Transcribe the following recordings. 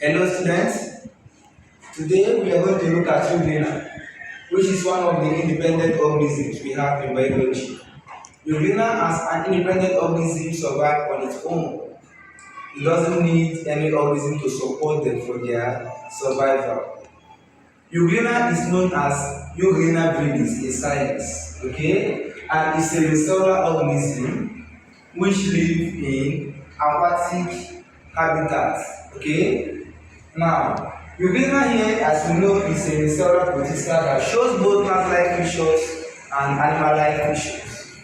Hello students, today we are going to look at Euglena, which is one of the independent organisms we have in biology. Euglena as an independent organism survives on its own. It doesn't need any organism to support them for their survival. Euglena is known as Euglena brevis in science, okay? And it's a unicellular organism which live in aquatic habitats, okay? Now, Euglena here, as we know, is a unicellular protista that shows both plant-like features and animal-like features,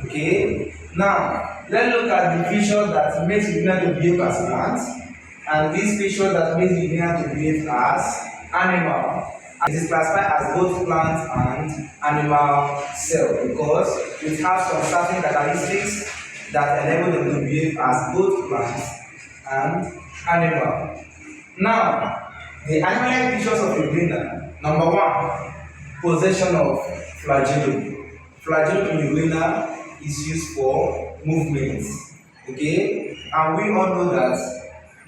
okay? Now, let's look at the features that makes Euglena to behave as plants and these features that makes Euglena to behave as animal. It is classified as both plant and animal cell because it has some certain characteristics that enable them to behave as both plants and animal. Now, the animal features of Euglena. Number one, possession of flagellum. Flagellum in Euglena is used for movements. Okay, and we all know that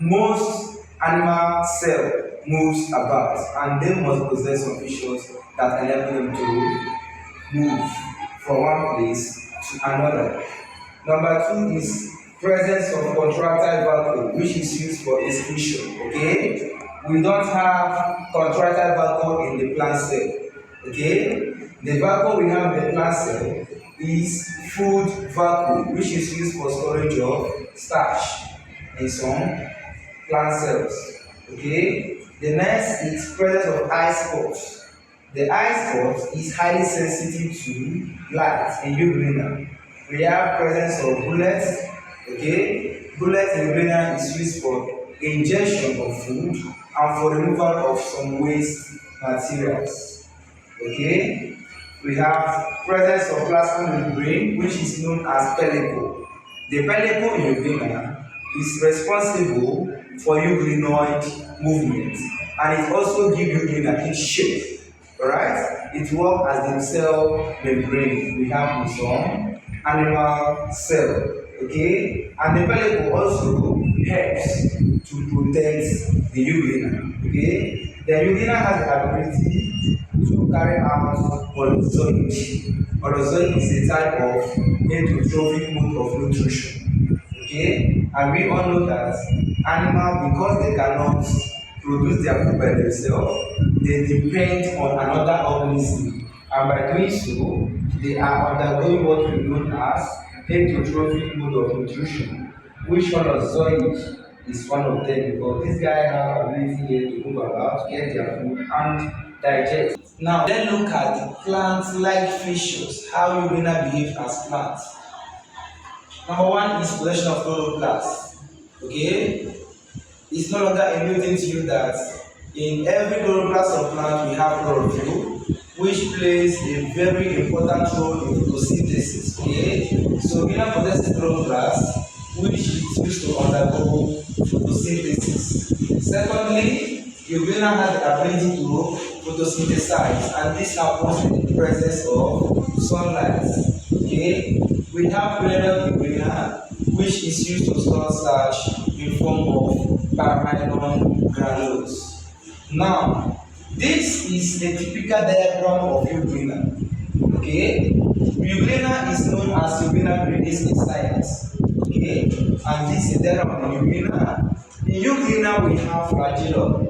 most animal cell moves about and they must possess some features that enable them to move from one place to another. Number two is presence of contractile vacuole, which is used for excretion. Okay, we don't have contractile vacuole in the plant cell. Okay, the vacuole we have in the plant cell is food vacuole, which is used for storage of starch in some plant cells. Okay, the next is presence of eye spots. The eye spot is highly sensitive to light in Euglena. We have presence of bullets. Okay, bullet in Euglena is used for ingestion of food and for removal of some waste materials. Okay, we have presence of plasma membrane, which is known as pellicle. The pellicle in Euglena is responsible for euglenoid movement, and it also gives Euglena its shape. Alright, it works as the cell membrane we have in some animal cell. Okay, and the pellicle also helps to protect the Euglena. Okay, the Euglena has the ability to carry out holozoid. Holozoid is a type of heterotrophic mode of nutrition. Okay, and we all know that animals, because they cannot produce their food by themselves, they depend on another organism, and by doing so they are undergoing what we know as heterotrophic mode of nutrition, which holozoid is one of them because these guys have ability here to move about, get their food and digest. Now let's look at the plant-like features, how Euglena behave as plants. Number one is possession of chloroplast. Okay, it's no longer a new thing to you that in every chloroplast of plant we have chlorophyll, which plays a very important role in photosynthesis. Okay, so Euglena possesses chloroplast, which is used to undergo photosynthesis. Secondly, Euglena has the ability to photosynthesize, and this happens in the presence of sunlight. Okay, we have granular Euglena, which is used to store starch in form of paramylon granules. Now, this is a typical diagram of Euglena. Okay, Euglena is known as Euglena brevis in science. Okay, and this is a diagram of Euglena. In Euglena, we have flagellum.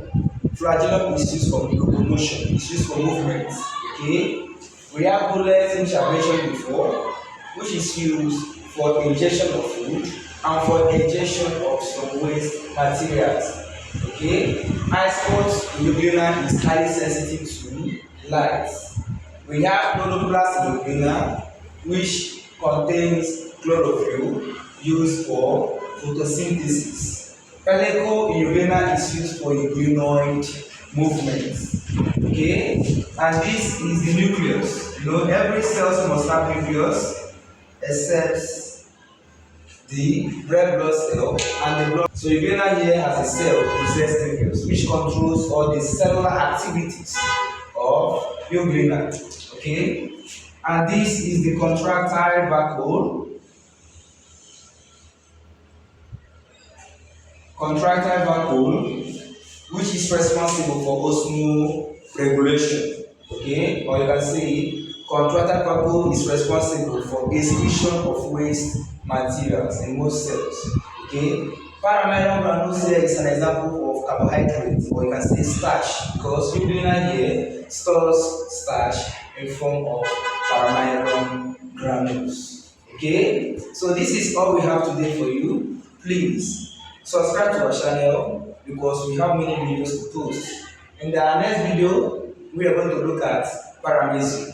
Flagellum is used for locomotion, it's used for movement. Okay, we have bullets, which I mentioned before, which is used for ingestion of food and for ingestion of some waste materials. Okay, eye spots in Euglena is highly sensitive to light. We have chloroplast in Euglena, which contains chlorophyll used for photosynthesis. Pellicle in Euglena is used for euglenoid movement. Okay, and this is the nucleus. You know, every cell must have nucleus except the red blood cell and the blood. So Euglena here has a cell possessed nucleus which controls all the cellular activities of Euglena. Okay, and this is the contractile vacuole. Contractile vacuole which is responsible for osmoregulation. Okay, or you can say contractile couple is responsible for excretion of waste materials in most cells. Okay, paramyelin granules here is an example of carbohydrate, or you can say starch, because Euglena here stores starch in form of paramyelin granules. Okay, so this is all we have today for you. Please subscribe to our channel because we have many videos to post. In the next video, we are going to look at paramism.